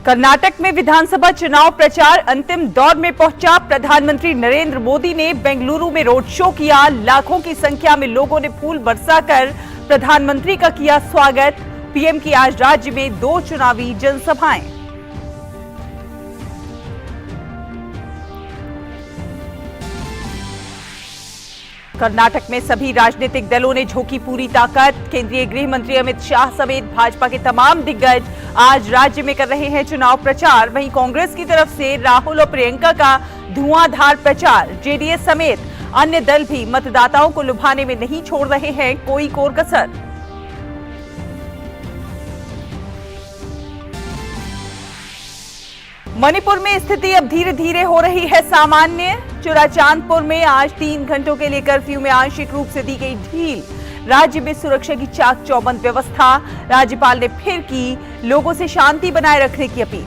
कर्नाटक में विधानसभा चुनाव प्रचार अंतिम दौर में पहुंचा। प्रधानमंत्री नरेंद्र मोदी ने बेंगलुरु में रोड शो किया। लाखों की संख्या में लोगों ने फूल बरसाकर प्रधानमंत्री का किया स्वागत। पीएम की आज राज्य में 2 चुनावी जनसभाएं। कर्नाटक में सभी राजनीतिक दलों ने झोंकी पूरी ताकत। केंद्रीय गृह मंत्री अमित शाह समेत भाजपा के तमाम दिग्गज आज राज्य में कर रहे हैं चुनाव प्रचार। वहीं कांग्रेस की तरफ से राहुल और प्रियंका का धुआंधार प्रचार। जेडीएस समेत अन्य दल भी मतदाताओं को लुभाने में नहीं छोड़ रहे हैं कोई कोर कसर। मणिपुर में स्थिति अब धीरे धीरे हो रही है सामान्य। चुराचांदपुर में आज 3 घंटों के लिए कर्फ्यू में आंशिक रूप से दी गई ढील। राज्य में सुरक्षा की चाक चौबंद व्यवस्था। राज्यपाल ने फिर की लोगों से शांति बनाए रखने की अपील।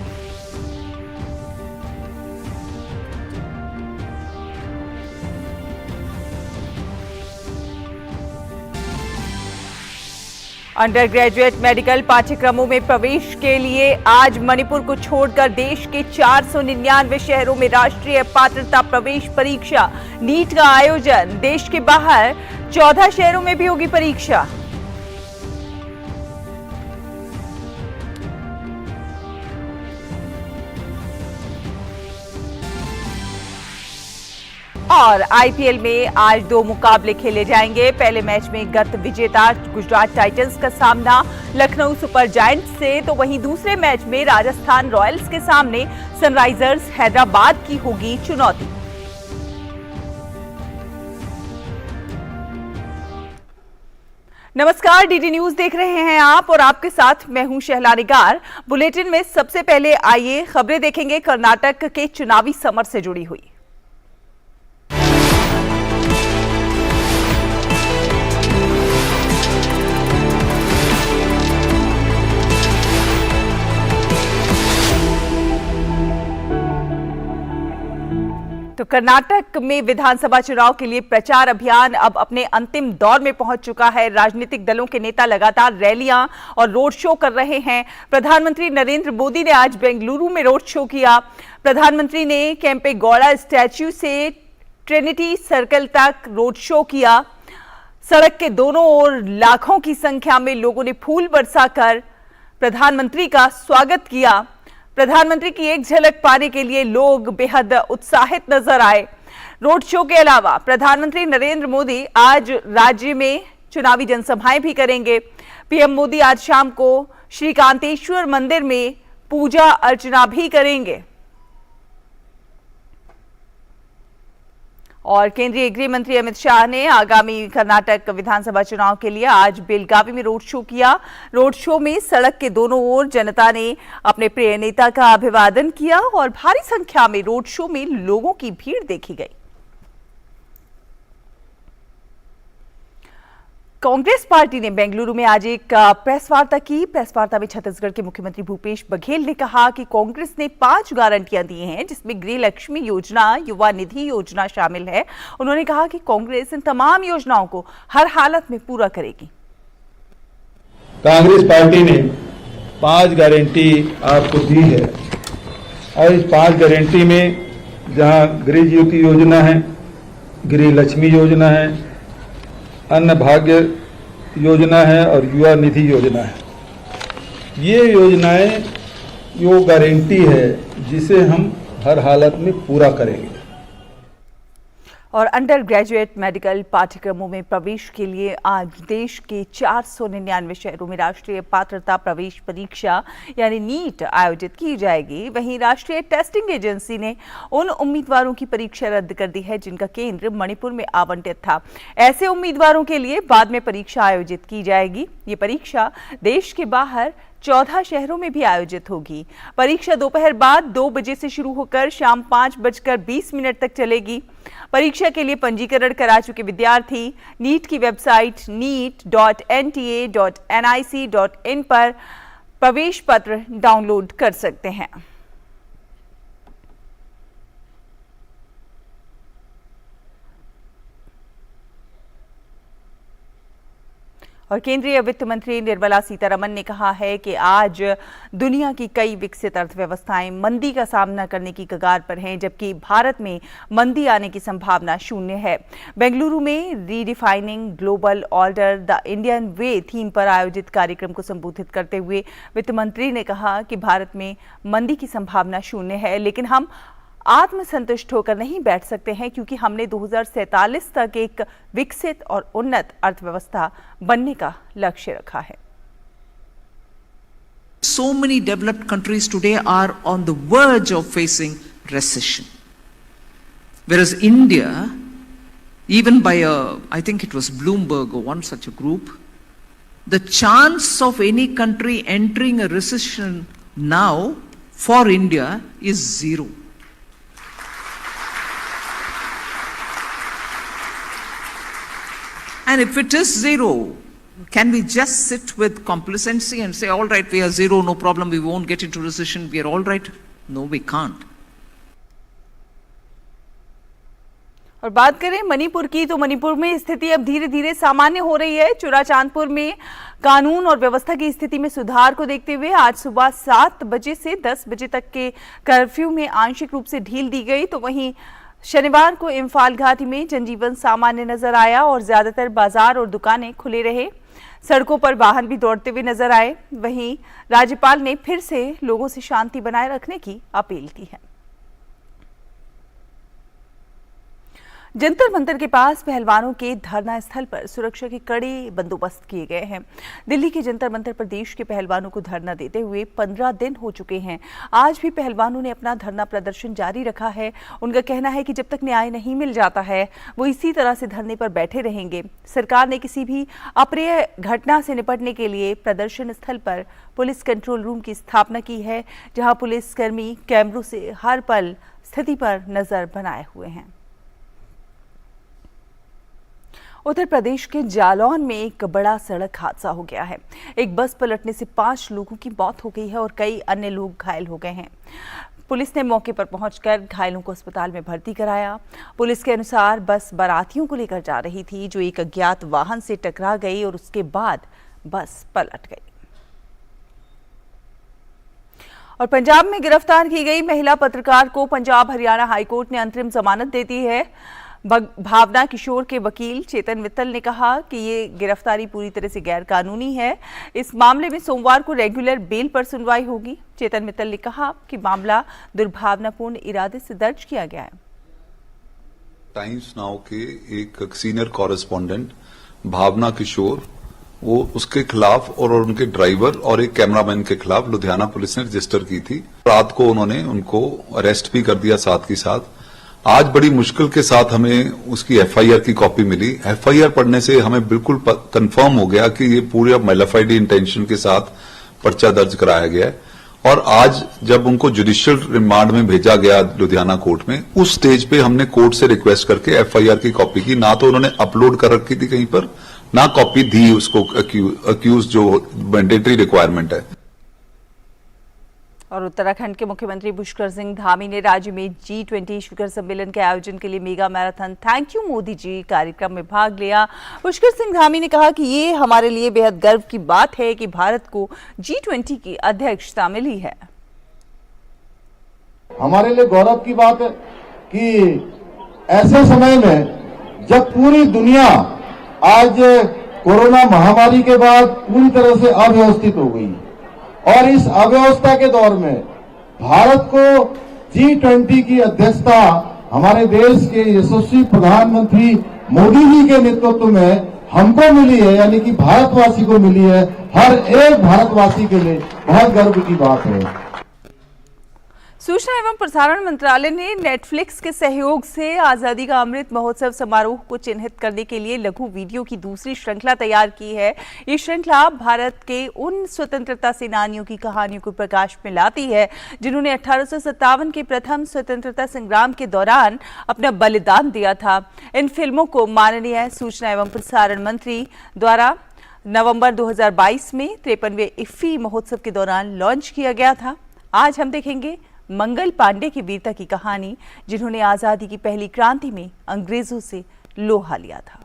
अंडर ग्रेजुएट मेडिकल पाठ्यक्रमों में प्रवेश के लिए आज मणिपुर को छोड़कर देश के 499 शहरों में राष्ट्रीय पात्रता प्रवेश परीक्षा नीट का आयोजन। देश के बाहर 14 शहरों में भी होगी परीक्षा। और आईपीएल में आज 2 मुकाबले खेले जाएंगे। पहले मैच में गत विजेता गुजरात टाइटंस का सामना लखनऊ सुपर जायंट्स से, तो वहीं दूसरे मैच में राजस्थान रॉयल्स के सामने सनराइजर्स हैदराबाद की होगी चुनौती। नमस्कार, डीडी न्यूज देख रहे हैं आप और आपके साथ मैं हूं शहला निगार। बुलेटिन में सबसे पहले आइए खबरें देखेंगे कर्नाटक के चुनावी समर से जुड़ी हुई। तो कर्नाटक में विधानसभा चुनाव के लिए प्रचार अभियान अब अपने अंतिम दौर में पहुंच चुका है। राजनीतिक दलों के नेता लगातार रैलियां और रोड शो कर रहे हैं। प्रधानमंत्री नरेंद्र मोदी ने आज बेंगलुरु में रोड शो किया। प्रधानमंत्री ने केंपेगौड़ा स्टैच्यू से ट्रिनिटी सर्कल तक रोड शो किया। सड़क के दोनों ओर लाखों की संख्या में लोगों ने फूल बरसाकर प्रधानमंत्री का स्वागत किया। प्रधानमंत्री की एक झलक पाने के लिए लोग बेहद उत्साहित नजर आए। रोड शो के अलावा प्रधानमंत्री नरेंद्र मोदी आज राज्य में चुनावी जनसभाएं भी करेंगे। पीएम मोदी आज शाम को श्रीकांतेश्वर मंदिर में पूजा अर्चना भी करेंगे। और केंद्रीय गृह मंत्री अमित शाह ने आगामी कर्नाटक विधानसभा चुनाव के लिए आज बेलगावी में रोड शो किया। रोड शो में सड़क के दोनों ओर जनता ने अपने प्रिय नेता का अभिवादन किया और भारी संख्या में रोड शो में लोगों की भीड़ देखी गई। कांग्रेस पार्टी ने बेंगलुरु में आज एक प्रेस वार्ता की। प्रेस वार्ता में छत्तीसगढ़ के मुख्यमंत्री भूपेश बघेल ने कहा कि कांग्रेस ने 5 गारंटियां दी हैं, जिसमें गृह लक्ष्मी योजना, युवा निधि योजना शामिल है। उन्होंने कहा कि कांग्रेस इन तमाम योजनाओं को हर हालत में पूरा करेगी। कांग्रेस पार्टी ने 5 गारंटी आपको दी है और इस 5 गारंटी में जहां गृह ज्योति योजना है, गृह लक्ष्मी योजना है, अन्न भाग्य योजना है और युवा निधि योजना है। ये योजनाएं यो गारंटी है जिसे हम हर हालत में पूरा करेंगे। और अंडर ग्रेजुएट मेडिकल पाठ्यक्रमों में प्रवेश के लिए आज देश के 499 शहरों में राष्ट्रीय पात्रता प्रवेश परीक्षा यानी नीट आयोजित की जाएगी। वहीं राष्ट्रीय टेस्टिंग एजेंसी ने उन उम्मीदवारों की परीक्षा रद्द कर दी है जिनका केंद्र मणिपुर में आवंटित था। ऐसे उम्मीदवारों के लिए बाद में परीक्षा आयोजित की जाएगी। ये परीक्षा देश के बाहर 14 शहरों में भी आयोजित होगी। परीक्षा दोपहर बाद 2 बजे से शुरू होकर शाम 5:20 तक चलेगी। परीक्षा के लिए पंजीकरण करा चुके विद्यार्थी नीट की वेबसाइट neet.nta.nic.in पर प्रवेश पत्र डाउनलोड कर सकते हैं। और केंद्रीय वित्त मंत्री निर्मला सीतारमण ने कहा है कि आज दुनिया की कई विकसित अर्थव्यवस्थाएं मंदी का सामना करने की कगार पर हैं, जबकि भारत में मंदी आने की संभावना शून्य है। बेंगलुरु में redefining global order the Indian way theme पर आयोजित कार्यक्रम को संबोधित करते हुए वित्त मंत्री ने कहा कि भारत में मंदी की संभावना शून्य है, लेकिन हम आत्मसंतुष्ट होकर नहीं बैठ सकते हैं, क्योंकि हमने 2047 तक एक विकसित और उन्नत अर्थव्यवस्था बनने का लक्ष्य रखा है। So many developed countries today are on the verge of facing recession. Whereas India, even by I think it was Bloomberg or one such a group, the chance of any country entering a recession now for India is 0. And if it is 0, can we just sit with complacency and say, all right, we are 0, no problem, we won't get into recession, we are all right? No, we can't. और बात करें मणिपुर की, तो मणिपुर में स्थिति अब धीरे धीरे सामान्य हो रही है। चुराचांदपुर में कानून और व्यवस्था की स्थिति में सुधार को देखते हुए आज सुबह 7 बजे से 10 बजे तक के कर्फ्यू में आंशिक रूप से ढील दी गई। तो वहीं शनिवार को इम्फाल घाटी में जनजीवन सामान्य नजर आया और ज्यादातर बाजार और दुकानें खुले रहे। सड़कों पर वाहन भी दौड़ते हुए नजर आए। वहीं राज्यपाल ने फिर से लोगों से शांति बनाए रखने की अपील की है। जंतर मंतर के पास पहलवानों के धरना स्थल पर सुरक्षा के कड़े बंदोबस्त किए गए हैं। दिल्ली के जंतर मंतर पर देश के पहलवानों को धरना देते हुए 15 दिन हो चुके हैं। आज भी पहलवानों ने अपना धरना प्रदर्शन जारी रखा है। उनका कहना है कि जब तक न्याय नहीं मिल जाता है वो इसी तरह से धरने पर बैठे रहेंगे। सरकार ने किसी भी अप्रिय घटना से निपटने के लिए प्रदर्शन स्थल पर पुलिस कंट्रोल रूम की स्थापना की है, जहां पुलिसकर्मी कैमरों से हर पल स्थिति पर नजर बनाए हुए हैं। उत्तर प्रदेश के जालौन में एक बड़ा सड़क हादसा हो गया है। एक बस पलटने से 5 लोगों की मौत हो गई है और कई अन्य लोग घायल हो गए हैं। पुलिस ने मौके पर पहुंचकर घायलों को अस्पताल में भर्ती कराया। पुलिस के अनुसार बस बारातियों को लेकर जा रही थी, जो एक अज्ञात वाहन से टकरा गई और उसके बाद बस पलट गई। और पंजाब में गिरफ्तार की गई महिला पत्रकार को पंजाब हरियाणा हाईकोर्ट ने अंतरिम जमानत दे दी है। भावना किशोर के वकील चेतन मित्तल ने कहा कि ये गिरफ्तारी पूरी तरह से गैर कानूनी है। इस मामले में सोमवार को रेगुलर बेल पर सुनवाई होगी। चेतन मित्तल ने कहा कि मामला दुर्भावनापूर्ण इरादे से दर्ज किया गया है। टाइम्स नाउ के एक सीनियर कॉरेस्पॉन्डेंट भावना किशोर, वो उसके खिलाफ और उनके ड्राइवर और एक कैमरामैन के खिलाफ लुधियाना पुलिस ने रजिस्टर की थी। रात को उन्होंने उनको अरेस्ट भी कर दिया साथ के साथ। आज बड़ी मुश्किल के साथ हमें उसकी एफआईआर की कॉपी मिली। एफआईआर पढ़ने से हमें बिल्कुल कंफर्म हो गया कि ये पूरे मैलिफाइड इंटेंशन के साथ पर्चा दर्ज कराया गया है। और आज जब उनको जुडिशियल रिमांड में भेजा गया लुधियाना कोर्ट में, उस स्टेज पे हमने कोर्ट से रिक्वेस्ट करके एफआईआर की कॉपी की। ना तो उन्होंने अपलोड कर रखी थी कहीं पर, ना कॉपी दी उसको अक्यूज, जो मैंडेटरी रिक्वायरमेंट है। और उत्तराखंड के मुख्यमंत्री पुष्कर सिंह धामी ने राज्य में G20 शिखर सम्मेलन के आयोजन के लिए mega marathon thank you Modi ji कार्यक्रम में भाग लिया। पुष्कर सिंह धामी ने कहा कि ये हमारे लिए बेहद गर्व की बात है कि भारत को G20 की अध्यक्षता मिली है। हमारे लिए गौरव की बात है कि ऐसे समय में जब पूरी दुनिया आज कोरोना महामारी के बाद पूरी तरह से अव्यवस्थित हो गई और इस अव्यवस्था के दौर में भारत को G20 की अध्यक्षता हमारे देश के यशस्वी प्रधानमंत्री मोदी जी के नेतृत्व में हमको मिली है, यानी कि भारतवासी को मिली है। हर एक भारतवासी के लिए बहुत गर्व की बात है। सूचना एवं प्रसारण मंत्रालय ने नेटफ्लिक्स के सहयोग से आजादी का अमृत महोत्सव समारोह को चिन्हित करने के लिए लघु वीडियो की दूसरी श्रृंखला तैयार की है। ये श्रृंखला भारत के उन स्वतंत्रता सेनानियों की कहानियों को प्रकाश में लाती है जिन्होंने 1857 के प्रथम स्वतंत्रता संग्राम के दौरान अपना बलिदान दिया था। इन फिल्मों को माननीय सूचना एवं प्रसारण मंत्री द्वारा नवंबर 2022 में 53वें इफ्फी महोत्सव के दौरान लॉन्च किया गया था। आज हम देखेंगे मंगल पांडे की वीरता की कहानी, जिन्होंने आजादी की पहली क्रांति में अंग्रेजों से लोहा लिया था।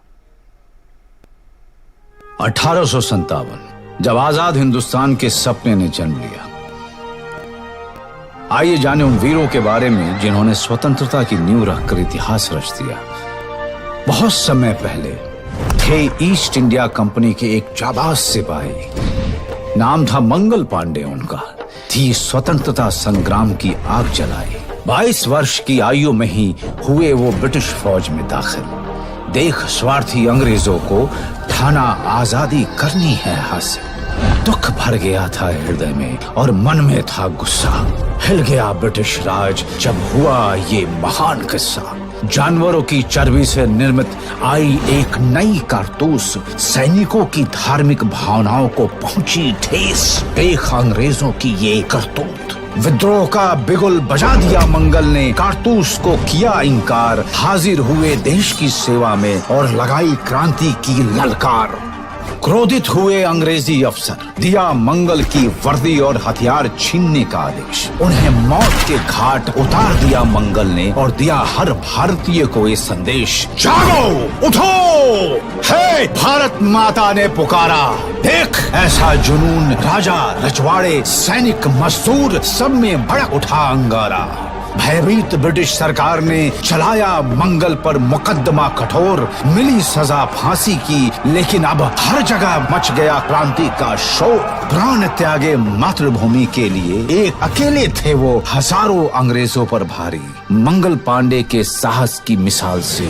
1857 जब आजाद हिंदुस्तान के सपने ने जन्म लिया। आइए जाने उन वीरों के बारे में जिन्होंने स्वतंत्रता की नींव रखकर इतिहास रच दिया। बहुत समय पहले थे ईस्ट इंडिया कंपनी के एक जाबाज सिपाही, नाम था मंगल पांडे उनका। थी स्वतंत्रता संग्राम की आग जलाई। 22 वर्ष की आयु में ही हुए वो ब्रिटिश फौज में दाखिल। देख स्वार्थी अंग्रेजों को ठाना आजादी करनी है हासिल। दुख भर गया था हृदय में और मन में था गुस्सा। हिल गया ब्रिटिश राज जब हुआ ये महान किस्सा। जानवरों की चर्बी से निर्मित आई एक नई कारतूस सैनिकों की धार्मिक भावनाओं को पहुंची ठेस। देख अंग्रेजों की ये करतूत। विद्रोह का बिगुल बजा दिया मंगल ने, कारतूस को किया इनकार। हाजिर हुए देश की सेवा में और लगाई क्रांति की ललकार। क्रोधित हुए अंग्रेजी अफसर, दिया मंगल की वर्दी और हथियार छीनने का आदेश। उन्हें मौत के घाट उतार दिया मंगल ने और दिया हर भारतीय को ये संदेश, जागो उठो, हे भारत माता ने पुकारा। देख ऐसा जुनून, राजा रजवाड़े सैनिक मजदूर सब में भड़क उठा अंगारा। भयभीत ब्रिटिश सरकार ने चलाया मंगल पर मुकदमा कठोर। मिली सजा फांसी की, लेकिन अब हर जगह मच गया क्रांति का शोर। प्राण त्यागे मातृभूमि के लिए, एक अकेले थे वो हजारों अंग्रेजों पर भारी। मंगल पांडे के साहस की मिसाल से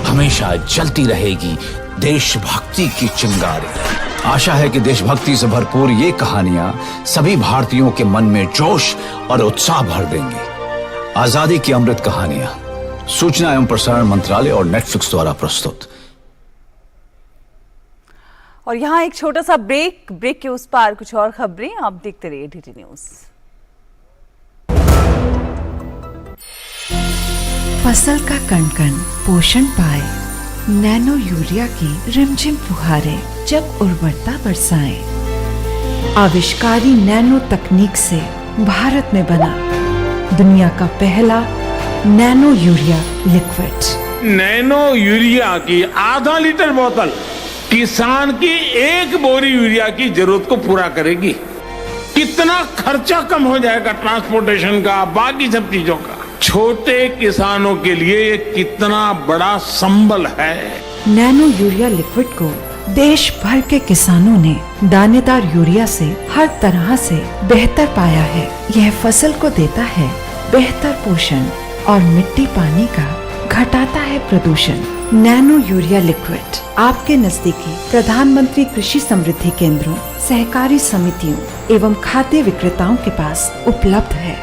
हमेशा जलती रहेगी देशभक्ति की चिंगारी। आशा है कि देशभक्ति से भरपूर ये कहानियां सभी भारतीयों के मन में जोश और उत्साह भर देंगी। आजादी की अमृत कहानियां, सूचना एवं प्रसारण मंत्रालय और नेटफ्लिक्स द्वारा प्रस्तुत। और यहाँ एक छोटा सा ब्रेक के उस पार कुछ और खबरें आप देखते रहिए डीडी न्यूज। फसल का कण कण पोषण पाए, नैनो यूरिया की रिमझिम फुहारे जब उर्वरता बरसाएं। आविष्कारी नैनो तकनीक से भारत में बना दुनिया का पहला nano urea liquid. Nano urea की आधा लीटर बोतल किसान की एक बोरी यूरिया की जरूरत को पूरा करेगी। कितना खर्चा कम हो जाएगा ट्रांसपोर्टेशन का, बाकी सब चीजों का। छोटे किसानों के लिए ये कितना बड़ा संबल है। नैनो यूरिया लिक्विड को देश भर के किसानों ने दानेदार यूरिया से हर तरह से बेहतर पाया है। यह फसल को देता है बेहतर पोषण और मिट्टी पानी का घटाता है प्रदूषण। नैनो यूरिया लिक्विड आपके नजदीकी प्रधानमंत्री कृषि समृद्धि केंद्रों, सहकारी समितियों एवं खाद्य विक्रेताओं के पास उपलब्ध है।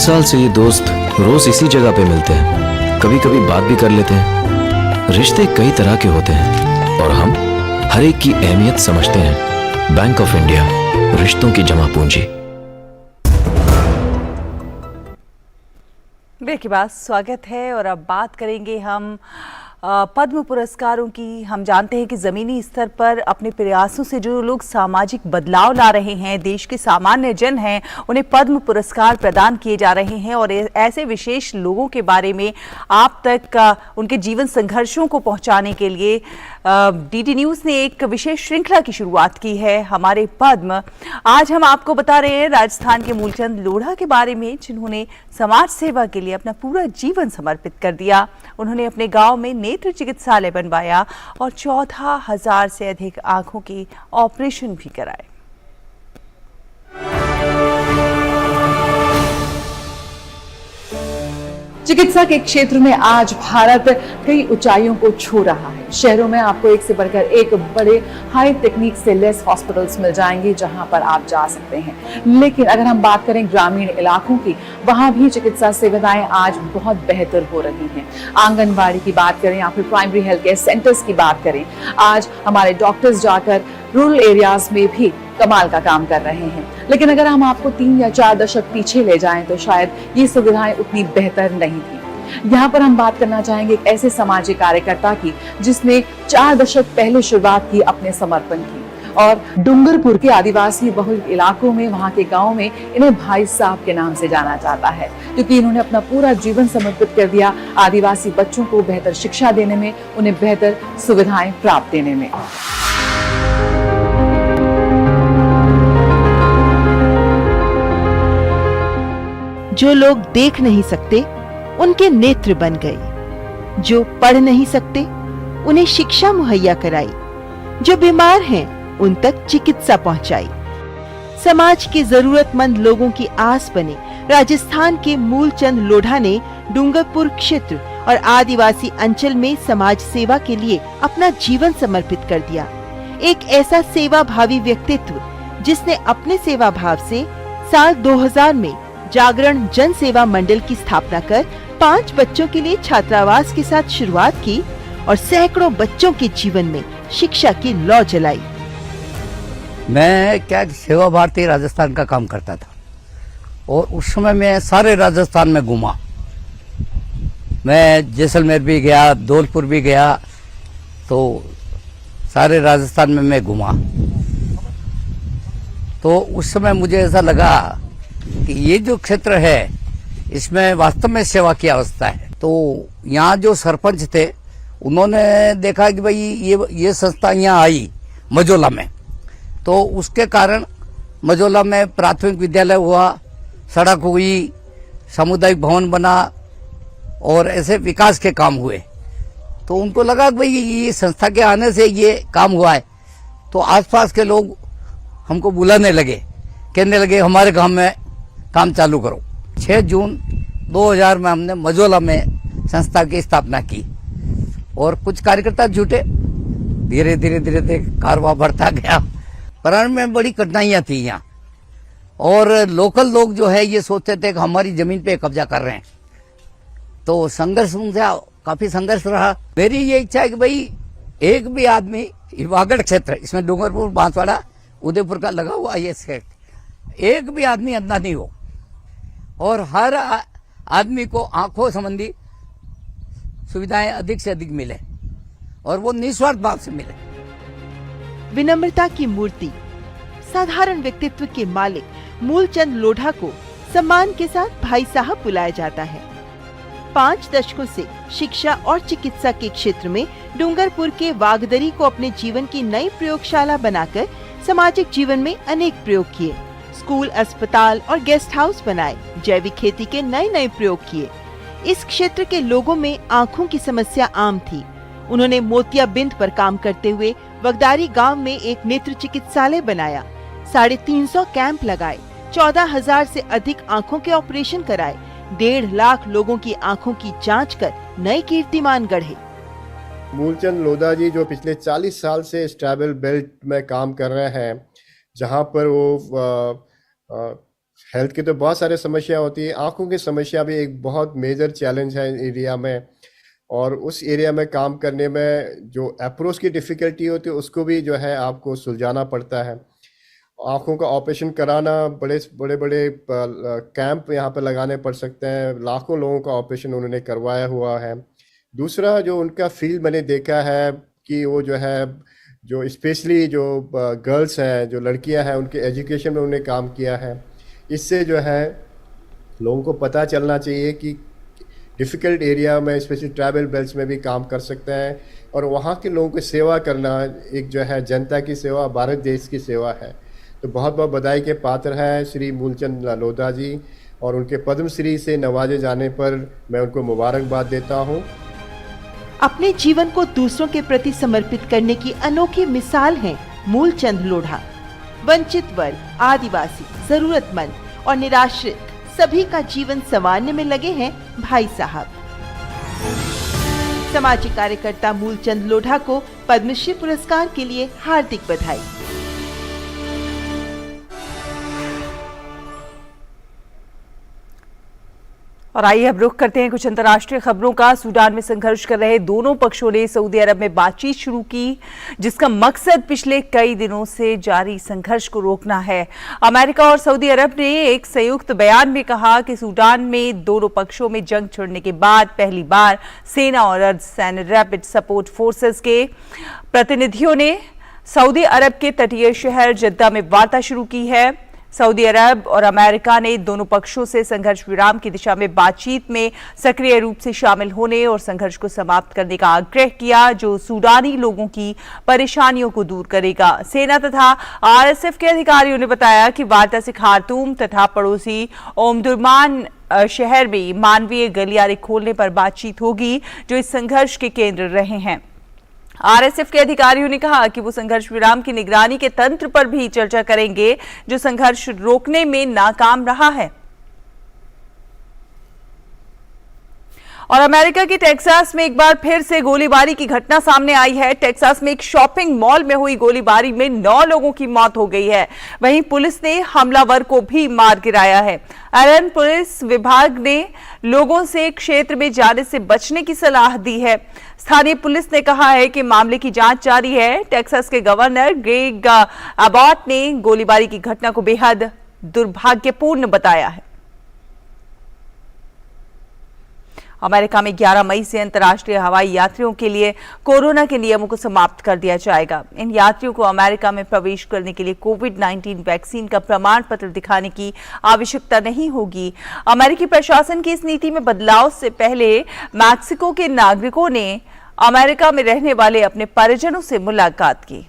साल से ये दोस्त रोज इसी जगह पे मिलते हैं। कभी कभी बात भी कर लेते हैं। रिश्ते कई तरह के होते हैं और हम हर एक की अहमियत समझते हैं। बैंक ऑफ इंडिया, रिश्तों की जमा पूंजी। ब्रेक के बाद स्वागत है और अब बात करेंगे हम पद्म पुरस्कारों की। हम जानते हैं कि ज़मीनी स्तर पर अपने प्रयासों से जो लोग सामाजिक बदलाव ला रहे हैं, देश के सामान्य जन हैं, उन्हें पद्म पुरस्कार प्रदान किए जा रहे हैं। और ऐसे विशेष लोगों के बारे में आप तक उनके जीवन संघर्षों को पहुंचाने के लिए डीडी न्यूज़ ने एक विशेष श्रृंखला की शुरुआत की है, हमारे पद्म। आज हम आपको बता रहे हैं राजस्थान के मूलचंद लोढ़ा के बारे में, जिन्होंने समाज सेवा के लिए अपना पूरा जीवन समर्पित कर दिया। उन्होंने अपने गांव में नेत्र चिकित्सालय बनवाया और 14,000 से अधिक आंखों के ऑपरेशन भी कराए। चिकित्सा के क्षेत्र में आज भारत कई ऊंचाइयों को छू रहा है। शहरों में आपको एक से बढ़कर एक बड़े हाई टेक्निक से लेस हॉस्पिटल्स मिल जाएंगे जहां पर आप जा सकते हैं। लेकिन अगर हम बात करें ग्रामीण इलाकों की, वहां भी चिकित्सा सेवाएं आज बहुत बेहतर हो रही हैं। आंगनबाड़ी की बात करें या फिर प्राइमरी हेल्थ केयर सेंटर्स की बात करें, आज हमारे डॉक्टर्स जाकर रूरल एरियाज में भी कमाल का काम कर रहे हैं। लेकिन अगर हम आपको 3 या 4 दशक पीछे ले जाएं तो शायद ये सुविधाएं उतनी बेहतर नहीं थी। यहाँ पर हम बात करना चाहेंगे एक ऐसे सामाजिक कार्यकर्ता की जिसने 4 दशक पहले शुरुआत की अपने समर्पण की, और डूंगरपुर के आदिवासी बहुल इलाकों में, वहां के गांव में इन्हें भाई साहब के नाम से जाना जाता है, क्योंकि इन्होंने अपना पूरा जीवन समर्पित कर दिया आदिवासी बच्चों को बेहतर शिक्षा देने में, उन्हें बेहतर सुविधाएं प्राप्त देने में। जो लोग देख नहीं सकते उनके नेत्र बन गए, जो पढ़ नहीं सकते उन्हें शिक्षा मुहैया कराई, जो बीमार हैं उन तक चिकित्सा पहुंचाई। समाज के जरूरतमंद लोगों की आस बने राजस्थान के मूलचंद लोढ़ा ने डूंगरपुर क्षेत्र और आदिवासी अंचल में समाज सेवा के लिए अपना जीवन समर्पित कर दिया। एक ऐसा सेवा भावी व्यक्तित्व जिसने अपने सेवा भाव से साल 2000 में जागरण जन सेवा मंडल की स्थापना कर 5 बच्चों के लिए छात्रावास के साथ शुरुआत की और सैकड़ों बच्चों के जीवन में शिक्षा की लौ जलाई। मैं क्या सेवा भारती राजस्थान का काम करता था और उस समय मैं सारे राजस्थान में घूमा। मैं जैसलमेर भी गया, धौलपुर भी गया, तो सारे राजस्थान में मैं घूमा। तो उस समय मुझे ऐसा लगा कि ये जो क्षेत्र है इसमें वास्तव में सेवा की अवस्था है। तो यहाँ जो सरपंच थे उन्होंने देखा कि भाई ये संस्था यहाँ आई मझोला में, तो उसके कारण मझोला में प्राथमिक विद्यालय हुआ, सड़क हुई, सामुदायिक भवन बना और ऐसे विकास के काम हुए। तो उनको लगा कि भाई ये संस्था के आने से ये काम हुआ है, तो आसपास के लोग हमको बुलाने लगे, कहने लगे हमारे गांव में काम चालू करो। 6 जून 2000 में हमने मझोला में संस्था की स्थापना की और कुछ कार्यकर्ता जुटे। धीरे धीरे कारवां बढ़ता गया। प्रारंभ में बड़ी कठिनाइयां थी यहाँ, और लोकल लोग जो है ये सोचते थे कि हमारी जमीन पे कब्जा कर रहे हैं, तो संघर्ष उनसे काफी संघर्ष रहा। मेरी ये इच्छा है कि भाई एक भी आदमी वागड़ क्षेत्र, इसमें डूंगरपुर, बांसवाड़ा, उदयपुर का लगा हुआ ये क्षेत्र, एक भी आदमी अंधा नहीं हो और हर आदमी को आंखों संबंधी सुविधाएं अधिक से अधिक मिले और वो निस्वार्थ भाव से मिले। विनम्रता की मूर्ति, साधारण व्यक्तित्व के मालिक मूलचंद लोढ़ा को सम्मान के साथ भाई साहब बुलाया जाता है। 5 दशकों से शिक्षा और चिकित्सा के क्षेत्र में डूंगरपुर के वागदरी को अपने जीवन की नई प्रयोगशाला बनाकर सामाजिक जीवन में अनेक प्रयोग किए। स्कूल, अस्पताल और गेस्ट हाउस बनाए, जैविक खेती के नए प्रयोग किए। इस क्षेत्र के लोगों में आंखों की समस्या आम थी। उन्होंने मोतियाबिंद पर काम करते हुए वगदारी गांव में एक नेत्र चिकित्सालय बनाया, 350 कैंप लगाए, 14,000 से अधिक आंखों के ऑपरेशन कराए, 1.5 लाख लोगों की आंखों की जांच कर नए कीर्तिमान गढ़े। मूलचंद लोढ़ा जी जो पिछले 40 साल से इस ट्राइबल बेल्ट में काम कर रहे हैं, जहां पर वो हेल्थ की तो बहुत सारे समस्या होती है, आंखों की समस्या भी एक बहुत मेजर चैलेंज है एरिया में, और उस एरिया में काम करने में जो अप्रोच की डिफ़िकल्टी होती है उसको भी जो है आपको सुलझाना पड़ता है। आंखों का ऑपरेशन कराना, बड़े कैंप यहाँ पर लगाने पड़ सकते हैं, लाखों लोगों का ऑपरेशन उन्होंने करवाया हुआ है। दूसरा जो उनका फील्ड मैंने देखा है कि वो जो है जो स्पेशली जो गर्ल्स हैं, जो लड़कियां हैं, उनके एजुकेशन में उन्होंने काम किया है। इससे जो है लोगों को पता चलना चाहिए कि डिफ़िकल्ट एरिया में, स्पेशली ट्राइबल बेल्ट्स में भी काम कर सकते हैं, और वहाँ के लोगों की सेवा करना एक जो है जनता की सेवा, भारत देश की सेवा है। तो बहुत बहुत बधाई के पात्र हैं श्री मूलचंद लोढ़ा जी, और उनके पद्मश्री से नवाजे जाने पर मैं उनको मुबारकबाद देता हूँ। अपने जीवन को दूसरों के प्रति समर्पित करने की अनोखी मिसाल हैं मूलचंद लोढ़ा। वंचित वर्ग, आदिवासी, जरूरतमंद और निराश्रित सभी का जीवन संवारने में लगे हैं भाई साहब। सामाजिक कार्यकर्ता मूलचंद लोढ़ा को पद्मश्री पुरस्कार के लिए हार्दिक बधाई। और आइए अब रुख करते हैं कुछ अंतर्राष्ट्रीय खबरों का। सूडान में संघर्ष कर रहे दोनों पक्षों ने सऊदी अरब में बातचीत शुरू की, जिसका मकसद पिछले कई दिनों से जारी संघर्ष को रोकना है। अमेरिका और सऊदी अरब ने एक संयुक्त बयान में कहा कि सूडान में दोनों पक्षों में जंग छिड़ने के बाद पहली बार सेना और अर्धसैन्य रैपिड सपोर्ट फोर्सेस के प्रतिनिधियों ने सऊदी अरब के तटीय शहर जद्दा में वार्ता शुरू की है। सऊदी अरब और अमेरिका ने दोनों पक्षों से संघर्ष विराम की दिशा में बातचीत में सक्रिय रूप से शामिल होने और संघर्ष को समाप्त करने का आग्रह किया, जो सूडानी लोगों की परेशानियों को दूर करेगा। सेना तथा आरएसएफ के अधिकारियों ने बताया कि वार्ता से खार्तूम तथा पड़ोसी ओमदुर्मान शहर में मानवीय गलियारे खोलने पर बातचीत होगी, जो इस संघर्ष के केंद्र रहे हैं। आरएसएफ के अधिकारियों ने कहा कि वो संघर्ष विराम की निगरानी के तंत्र पर भी चर्चा करेंगे, जो संघर्ष रोकने में नाकाम रहा है। और अमेरिका के टेक्सास में एक बार फिर से गोलीबारी की घटना सामने आई है। टेक्सास में एक शॉपिंग मॉल में हुई गोलीबारी में 9 लोगों की मौत हो गई है। वहीं पुलिस ने हमलावर को भी मार गिराया है। एलन पुलिस विभाग ने लोगों से क्षेत्र में जाने से बचने की सलाह दी है। स्थानीय पुलिस ने कहा है कि मामले की जांच जारी है। टेक्सास के गवर्नर ग्रेग अबॉट ने गोलीबारी की घटना को बेहद दुर्भाग्यपूर्ण बताया है। अमेरिका में 11 मई से अंतर्राष्ट्रीय हवाई यात्रियों के लिए कोरोना के नियमों को समाप्त कर दिया जाएगा। इन यात्रियों को अमेरिका में प्रवेश करने के लिए कोविड-19 वैक्सीन का प्रमाण पत्र दिखाने की आवश्यकता नहीं होगी। अमेरिकी प्रशासन की इस नीति में बदलाव से पहले मैक्सिको के नागरिकों ने अमेरिका में रहने वाले अपने परिजनों से मुलाकात की।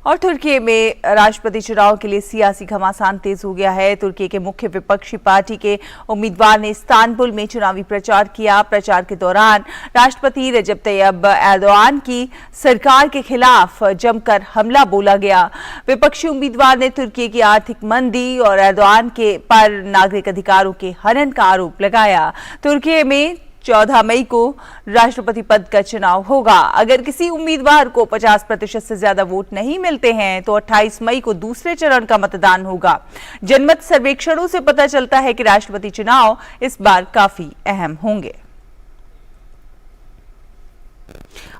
और तुर्की में राष्ट्रपति चुनाव के लिए सियासी घमासान तेज हो गया है। तुर्की के मुख्य विपक्षी पार्टी के उम्मीदवार ने इस्तांबुल में चुनावी प्रचार किया। प्रचार के दौरान राष्ट्रपति रजब तैयब एर्दोआन की सरकार के खिलाफ जमकर हमला बोला गया। विपक्षी उम्मीदवार ने तुर्की की आर्थिक मंदी और एर्दोआन के पर नागरिक अधिकारों के हनन का आरोप लगाया। तुर्की में 14 मई को राष्ट्रपति पद का चुनाव होगा। अगर किसी उम्मीदवार को 50% से ज्यादा वोट नहीं मिलते हैं तो 28 मई को दूसरे चरण का मतदान होगा। जनमत सर्वेक्षणों से पता चलता है कि राष्ट्रपति चुनाव इस बार काफी अहम होंगे।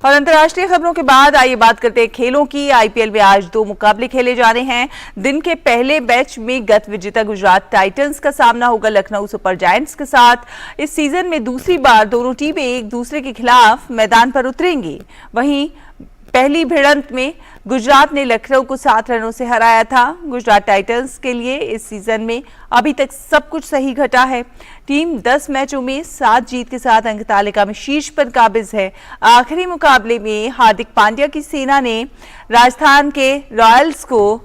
और अंतर्राष्ट्रीय खबरों के बाद आइए बात करते हैं खेलों की। आईपीएल में आज 2 मुकाबले खेले जाने हैं। दिन के पहले मैच में गत विजेता गुजरात टाइटंस का सामना होगा लखनऊ सुपर जायंट्स के साथ। इस सीजन में दूसरी बार दोनों टीमें एक दूसरे के खिलाफ मैदान पर उतरेंगी। वहीं पहली भिड़ंत में गुजरात ने लखनऊ को 7 रनों से हराया था। गुजरात टाइटंस के लिए इस सीजन में अभी तक सब कुछ सही घटा है। टीम 10 मैचों में 7 जीत के साथ अंक तालिका में शीर्ष पर काबिज है। आखिरी मुकाबले में हार्दिक पांड्या की सेना ने राजस्थान के रॉयल्स को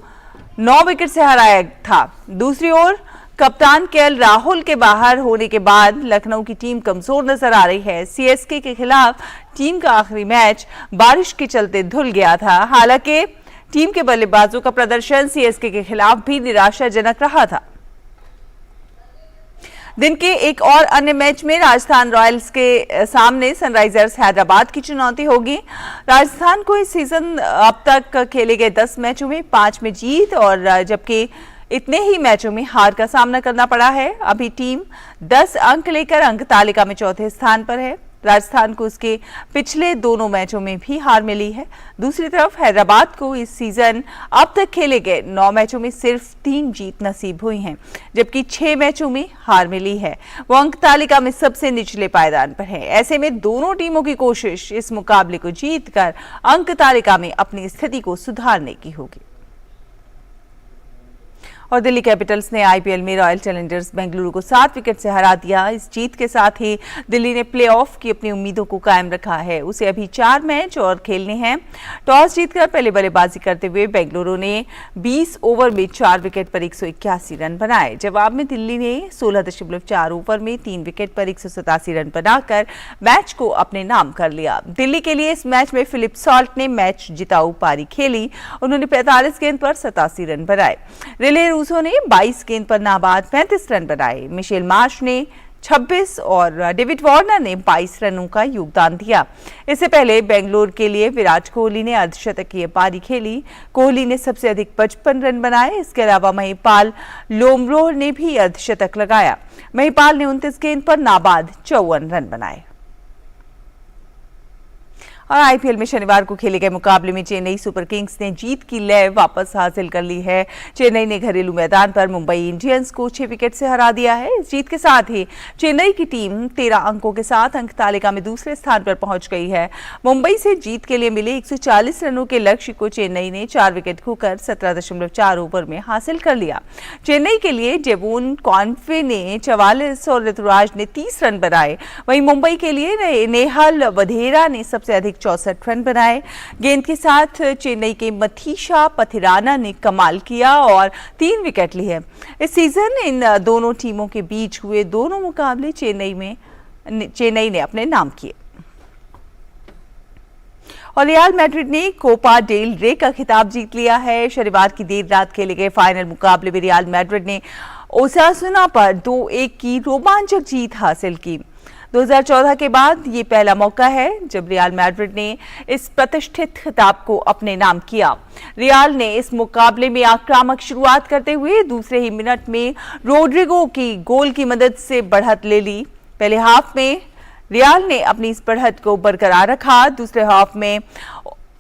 9 विकेट से हराया था। दूसरी ओर कप्तान केएल राहुल के बाहर होने के बाद लखनऊ की टीम कमजोर नजर आ रही है। सीएसके के खिलाफ टीम का आखिरी मैच बारिश के चलते धुल गया था। हालांकि टीम के बल्लेबाजों का प्रदर्शन सीएसके के खिलाफ भी निराशाजनक रहा था। दिन के एक और अन्य मैच में राजस्थान रॉयल्स के सामने सनराइजर्स हैदराबाद की चुनौती होगी। राजस्थान को इस सीजन अब तक खेले गए 10 मैचों में 5 में जीत और जबकि इतने ही मैचों में हार का सामना करना पड़ा है। अभी टीम 10 अंक लेकर अंक तालिका में चौथे स्थान पर है। राजस्थान को उसके पिछले दोनों मैचों में भी हार मिली है। दूसरी तरफ हैदराबाद को इस सीजन अब तक खेले गए 9 मैचों में सिर्फ 3 जीत नसीब हुई हैं, जबकि 6 मैचों में हार मिली है। वो अंक तालिका में सबसे निचले पायदान पर है। ऐसे में दोनों टीमों की कोशिश इस मुकाबले को जीतकर अंक तालिका में अपनी स्थिति को सुधारने की होगी। और दिल्ली कैपिटल्स ने आईपीएल में रॉयल चैलेंजर्स बेंगलुरु को 7 विकेट से हरा दिया। इस जीत के साथ ही दिल्ली ने प्लेऑफ की अपनी उम्मीदों को कायम रखा है। उसे अभी 4 मैच और खेलने हैं। टॉस जीतकर पहले बल्लेबाजी करते हुए बेंगलुरु ने 20 ओवर में 4 विकेट पर 181 रन बनाए। जवाब में दिल्ली ने 16.4 ओवर में 3 विकेट पर 187 रन बनाकर मैच को अपने नाम कर लिया। दिल्ली के लिए इस मैच में फिलिप सॉल्ट ने मैच जिताऊ पारी खेली। उन्होंने 45 गेंद पर 87 रन बनाए। रिले रूसो ने 22 गेंद पर नाबाद 35 रन बनाए। मिशेल मार्श ने 26 और डेविड वार्नर ने 22 रनों का योगदान दिया। इससे पहले बेंगलुरु के लिए विराट कोहली ने अर्धशतकीय पारी खेली। कोहली ने सबसे अधिक 55 रन बनाए। इसके अलावा महिपाल लोमरोह ने भी अर्धशतक लगाया। महिपाल ने 29 गेंद पर नाबाद 54 रन बनाए। और आईपीएल में शनिवार को खेले गए मुकाबले में चेन्नई सुपर किंग्स ने जीत की लय वापस हासिल कर ली है। चेन्नई ने घरेलू मैदान पर मुंबई इंडियंस को 6 विकेट से हरा दिया है। इस जीत के साथ ही चेन्नई की टीम 13 अंकों के साथ अंक तालिका में दूसरे स्थान पर पहुंच गई है। मुंबई से जीत के लिए मिले 140 रनों के लक्ष्य को चेन्नई ने 4 विकेट खोकर 17.4 ओवर में हासिल कर लिया। चेन्नई के लिए डेवोन कॉन्वे ने 44 और ऋतुराज ने 30 रन बनाए। वहीं मुंबई के लिए नेहल वधेरा ने सबसे अधिक 64 रन बनाए। गेंद के साथ चेन्नई के मथीशा पथिराना ने कमाल किया और 3 विकेट लिए। इस सीजन इन दोनों टीमों के बीच हुए दोनों मुकाबले चेन्नई ने अपने नाम किए। और रियल मैड्रिड ने कोपा डेल रे का खिताब जीत लिया है। शनिवार की देर रात खेले गए फाइनल मुकाबले में रियल मैड्रिड ने ओसासुना पर 2-1 की रोमांचक जीत हासिल की। 2014 के बाद ये पहला मौका है जब रियल मैड्रिड ने इस प्रतिष्ठित खिताब को अपने नाम किया। रियल ने इस मुकाबले में आक्रामक शुरुआत करते हुए दूसरे ही मिनट में रोड्रिगो की गोल की मदद से बढ़त ले ली। पहले हाफ में रियल ने अपनी इस बढ़त को बरकरार रखा। दूसरे हाफ में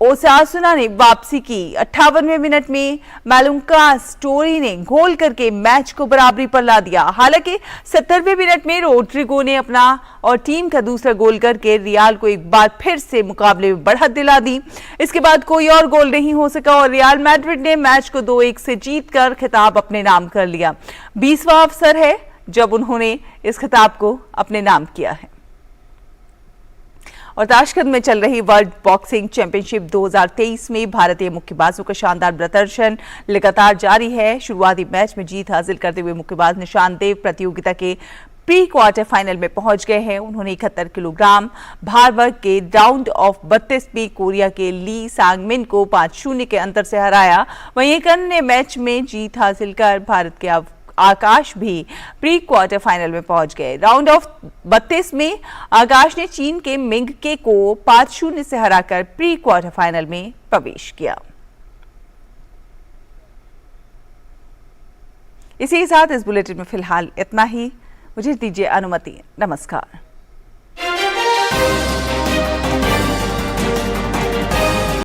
ओसासुना ने वापसी की। 58वें मिनट में मालुंका स्टोरी ने गोल करके मैच को बराबरी पर ला दिया। हालांकि 70वें मिनट में रोड्रिगो ने अपना और टीम का दूसरा गोल करके रियल को एक बार फिर से मुकाबले में बढ़त दिला दी। इसके बाद कोई और गोल नहीं हो सका और रियल मैड्रिड ने मैच को 2-1 से जीतकर खिताब अपने नाम कर लिया। 20वां अवसर है जब उन्होंने इस खिताब को अपने नाम किया है। और ताशकंद में चल रही वर्ल्ड बॉक्सिंग चैंपियनशिप 2023 में भारतीय मुक्केबाजों का शानदार प्रदर्शन लगातार जारी है। शुरुआती मैच में जीत हासिल करते हुए मुक्केबाज निशान देव प्रतियोगिता के प्री क्वार्टर फाइनल में पहुंच गए हैं। उन्होंने 71 किलोग्राम भार वर्ग के राउंड ऑफ 32 में कोरिया के ली सांगमिन को 5-0 के अंतर से हराया। वहीं एक अन्य मैच में जीत हासिल कर भारत के आकाश भी प्री क्वार्टर फाइनल में पहुंच गए। राउंड ऑफ 32 में आकाश ने चीन के मिंग के को 5-0 से हराकर प्री क्वार्टर फाइनल में प्रवेश किया। इसी के साथ इस बुलेटिन में फिलहाल इतना ही। मुझे दीजिए अनुमति। नमस्कार।